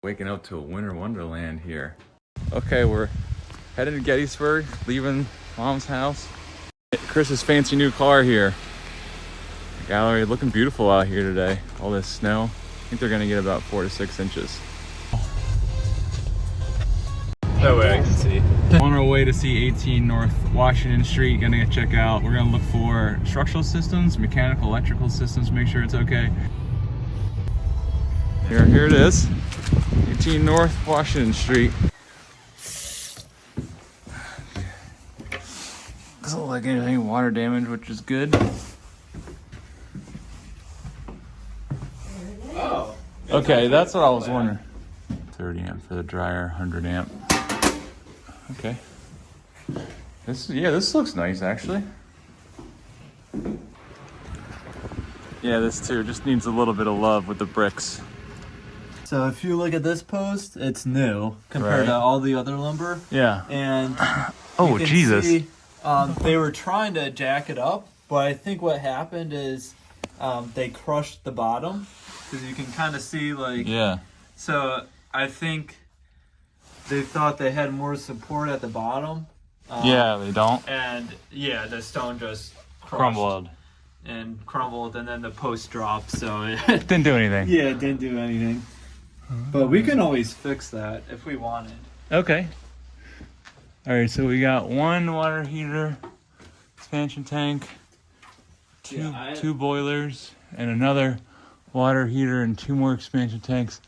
Waking up to a winter wonderland here. Okay, we're heading to Gettysburg, leaving Mom's house. Chris's fancy new car here. The gallery looking beautiful out here today. All this snow. I think they're gonna get about 4 to 6 inches. That way I can see. On our way to see 18 North Washington Street, gonna check out. We're gonna look for structural systems, mechanical, electrical systems, make sure it's okay. Here it is. 18 North Washington Street. Doesn't look like anything water damage, which is good. Oh. Okay, that's what I was wondering. 30 amp for the dryer, 100 amp. Okay. This looks nice actually. Yeah, this too just needs a little bit of love with the bricks. So if you look at this post, it's new compared to all the other lumber. Yeah. And oh Jesus. See, they were trying to jack it up, but I think what happened is they crushed the bottom because you can kind of see like. Yeah. So I think they thought they had more support at the bottom. Yeah, they don't. And yeah, the stone just crumbled. And then the post dropped, so it didn't do anything. Yeah, it didn't do anything. But we can always fix that if we wanted. Okay. All right, so we got one water heater, expansion tank, two boilers, and another water heater and 2 more expansion tanks.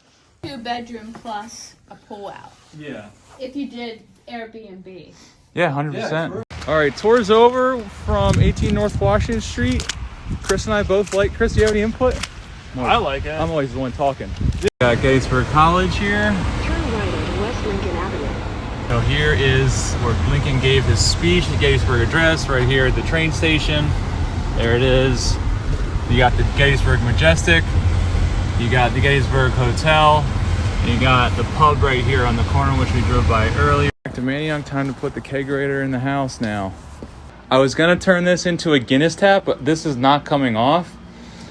2-bedroom plus a pull out. Yeah. If you did Airbnb. Yeah, 100%. All right, tour's over from 18 North Washington Street. Chris and I both like. Chris, do you have any input? I like it. I'm always the one talking. Got Gettysburg College here. Turn right on West Lincoln Avenue. So here is where Lincoln gave his speech, the Gettysburg Address, right here at the train station. There it is. You got the Gettysburg Majestic. You got the Gettysburg Hotel. And you got the pub right here on the corner, which we drove by earlier. Back to Manayunk, time to put the kegerator in the house now. I was gonna turn this into a Guinness tap, but this is not coming off.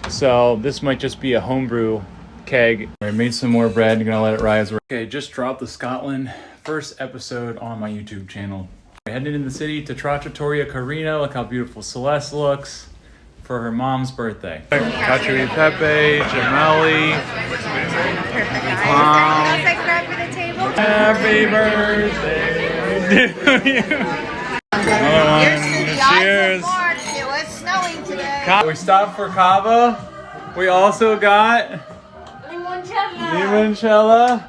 So this might just be a homebrew keg. I made some more bread, I'm gonna let it rise. Okay, just dropped the Scotland first episode on my YouTube channel. We're heading into the city to Trattoria Carina. Look how beautiful Celeste looks for her mom's birthday. Cacio e pepe, gemelli. Happy birthday to you. Another one. Cheers. It was snowing today. We stopped for Cava. We also got limoncello.